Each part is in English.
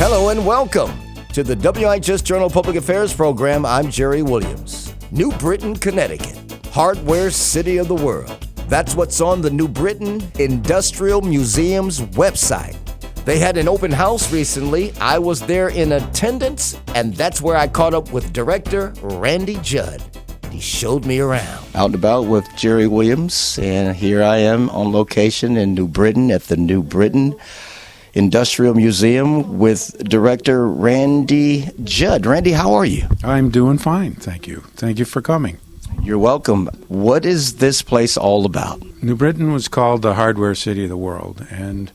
Hello and welcome to the WIHS Journal Public Affairs program. I'm Jerry Williams. New Britain, Connecticut, hardware city of the world. That's what's on the New Britain Industrial Museum's website. They had an open house recently. I was there in attendance, and that's where I caught up with director Randy Judd. He showed me around. Out and about with Jerry Williams, and here I am on location in New Britain at the New Britain Industrial Museum with director Randy Judd. Randy, how are you? I'm doing fine, thank you. Thank you for coming. You're welcome. What is this place all about? New Britain was called the hardware city of the world, and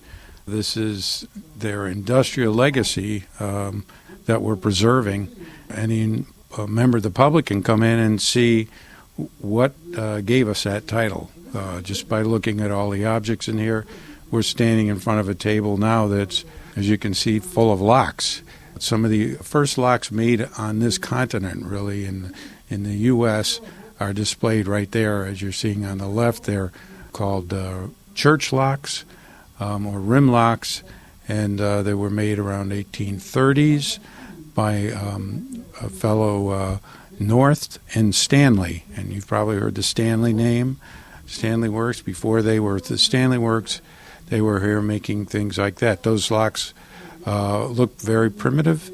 this is their industrial legacy that we're preserving. Any member of the public can come in and see what gave us that title just by looking at all the objects in here. We're standing in front of a table now that's, as you can see, full of locks. Some of the first locks made on this continent, really, in the U.S., are displayed right there, as you're seeing on the left. They're called church locks or rim locks, and they were made around 1830s by a fellow North and Stanley. And you've probably heard the Stanley name, Stanley Works. Before they were the Stanley Works, they were here making things like that. Those locks look very primitive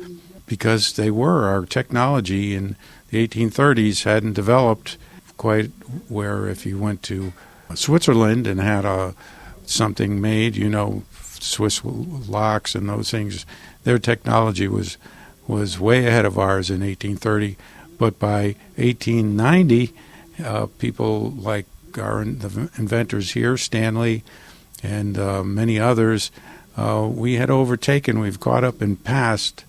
because they were. Our technology in the 1830s hadn't developed quite where if you went to Switzerland and had something made, Swiss locks and those things, their technology was way ahead of ours in 1830. But by 1890, people like the inventors here, Stanley, and many others, we had overtaken, we've caught up and passed,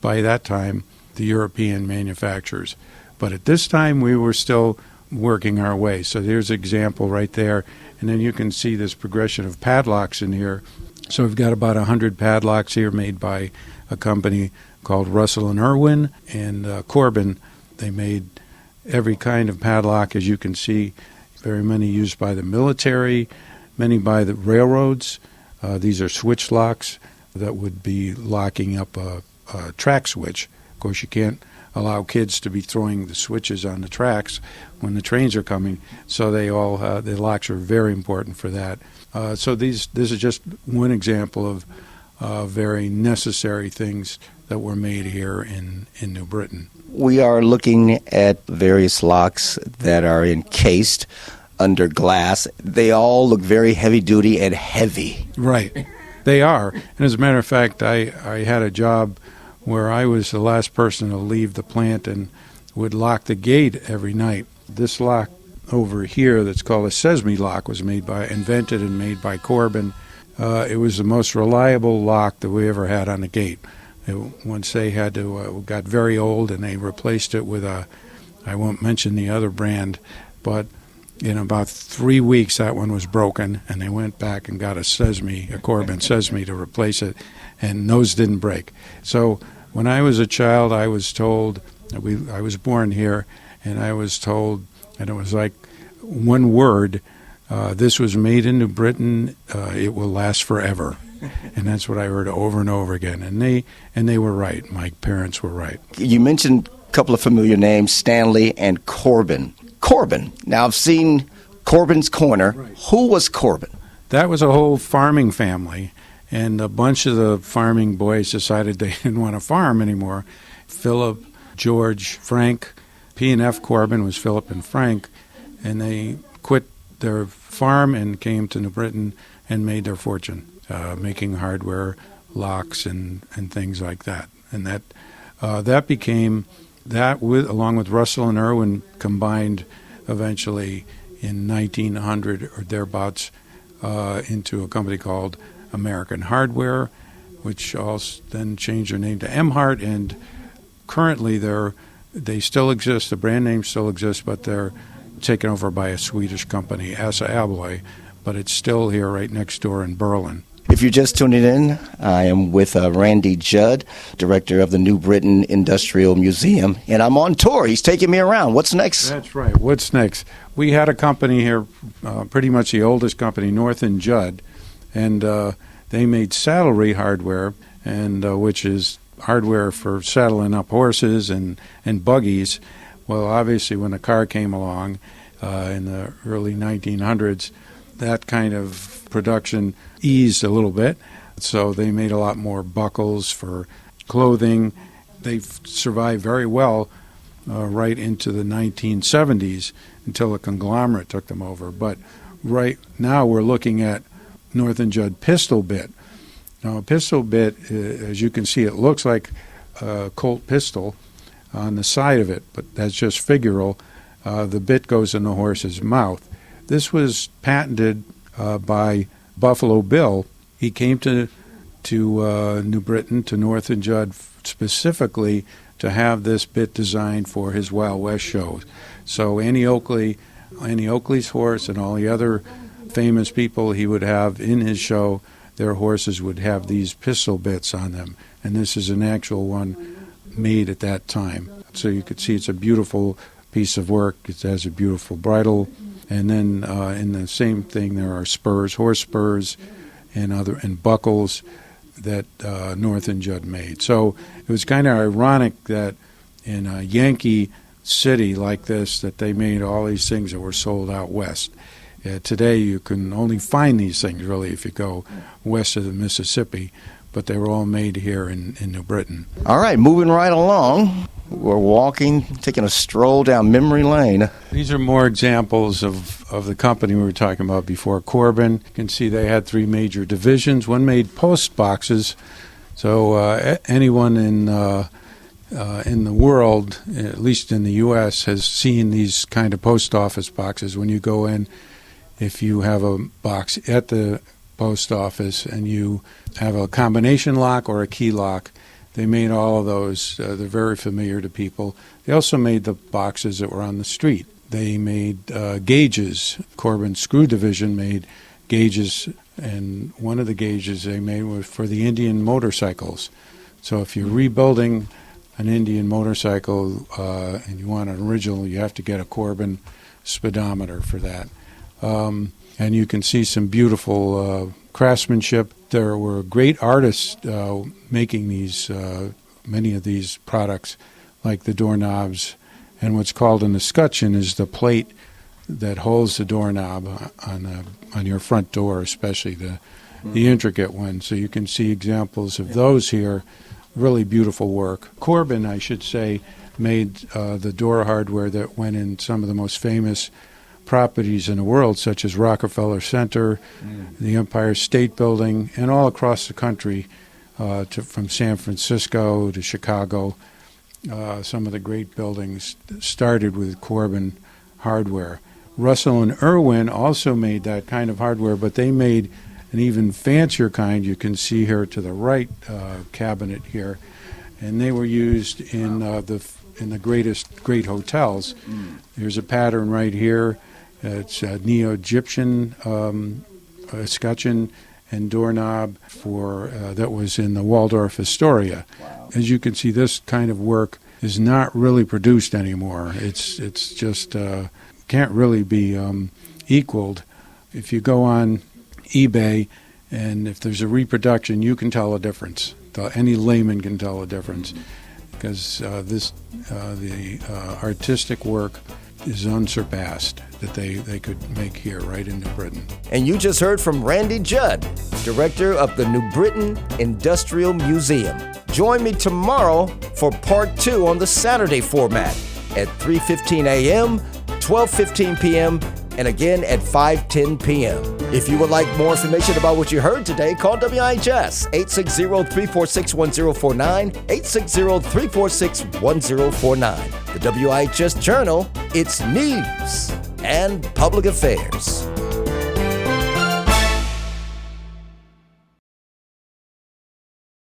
by that time, the European manufacturers. But at this time, we were still working our way. So there's an example right there. And then you can see this progression of padlocks in here. So we've got about 100 padlocks here made by a company called Russell and Irwin and Corbin. They made every kind of padlock, as you can see, very many used by the military, many by the railroads. These are switch locks that would be locking up a track switch. Of course, you can't allow kids to be throwing the switches on the tracks when the trains are coming, so the locks are very important for that. So this is just one example of very necessary things that were made here in New Britain. We are looking at various locks that are encased under glass. They all look very heavy-duty and heavy. Right. They are. And as a matter of fact, I had a job where I was the last person to leave the plant and would lock the gate every night. This lock over here that's called a sesame lock was invented and made by Corbin. It was the most reliable lock that we ever had on the gate. Once they had to got very old and they replaced it with I won't mention the other brand, but in about 3 weeks that one was broken, and they went back and got a Corbin sesame to replace it, and those didn't break. So when I was a child, I was told, I was born here, and I was told, and it was like one word, this was made in New Britain, it will last forever. And that's what I heard over and over again. And they were right. My parents were right. You mentioned a couple of familiar names, Stanley and Corbin. Corbin. Now, I've seen Corbin's Corner. Right. Who was Corbin? That was a whole farming family, and a bunch of the farming boys decided they didn't want to farm anymore. Philip, George, Frank, P&F Corbin was Philip and Frank, and they quit their farm and came to New Britain and made their fortune, making hardware, locks, and things like that. And that became... That, along with Russell and Irwin, combined eventually in 1900 or thereabouts into a company called American Hardware, which also then changed their name to Emhart, and currently they still exist. The brand name still exists, but they're taken over by a Swedish company, Assa Abloy, but it's still here right next door in Berlin. If you're just tuning in, I am with Randy Judd, director of the New Britain Industrial Museum, and I'm on tour. He's taking me around. What's next? That's right. What's next? We had a company here, pretty much the oldest company, North and Judd, and they made saddlery hardware, and which is hardware for saddling up horses and buggies. Well, obviously, when the car came along in the early 1900s, that kind of production eased a little bit. So they made a lot more buckles for clothing. They've survived very well right into the 1970s until a conglomerate took them over. But right now we're looking at North and Judd pistol bit. Now, a pistol bit, as you can see, it looks like a Colt pistol on the side of it, but that's just figural. The bit goes in the horse's mouth. This was patented by Buffalo Bill. He came to New Britain, to North and Judd, specifically to have this bit designed for his Wild West shows. So Annie Oakley's horse and all the other famous people he would have in his show, their horses would have these pistol bits on them. And this is an actual one made at that time. So you could see it's a beautiful piece of work. It has a beautiful bridle. And then in the same thing, there are spurs, horse spurs, and buckles that North and Judd made. So it was kind of ironic that in a Yankee city like this, that they made all these things that were sold out west. Today you can only find these things really if you go west of the Mississippi, but they were all made here in New Britain. All right, moving right along. We're walking, taking a stroll down memory lane. These are more examples of the company we were talking about before, Corbin. You can see they had three major divisions. One made post boxes, so anyone in the world, at least in the U.S., has seen these kind of post office boxes. When you go in, if you have a box at the post office and you have a combination lock or a key lock, they made all of those. They're very familiar to people. They also made the boxes that were on the street. They made gauges. Corbin Screw Division made gauges, and one of the gauges they made was for the Indian motorcycles. So if you're rebuilding an Indian motorcycle and you want an original, you have to get a Corbin speedometer for that. And you can see some beautiful craftsmanship. There were great artists making these, many of these products, like the doorknobs. And what's called an escutcheon is the plate that holds the doorknob on your front door, especially the intricate one. So you can see examples of those here. Really beautiful work. Corbin, I should say, made the door hardware that went in some of the most famous properties in the world, such as Rockefeller Center, the Empire State Building, and all across the country, from San Francisco to Chicago. Some of the great buildings started with Corbin hardware. Russell and Irwin also made that kind of hardware, but they made an even fancier kind. You can see here to the right cabinet here, and they were used in the great hotels. There's a pattern right here. It's a Neo-Egyptian escutcheon and doorknob that was in the Waldorf Astoria. Wow. As you can see, this kind of work is not really produced anymore. It's just can't really be equaled. If you go on eBay and if there's a reproduction, you can tell a difference. Any layman can tell a difference, because the artistic work is unsurpassed that they could make here right in New Britain. And you just heard from Randy Judd, director of the New Britain Industrial Museum. Join me tomorrow for part 2 on the Saturday format at 3:15 a.m., 12:15 p.m., and again at 5:10 p.m. If you would like more information about what you heard today, call WIHS 860-346-1049, 860-346-1049. The WIHS Journal, it's news and public affairs.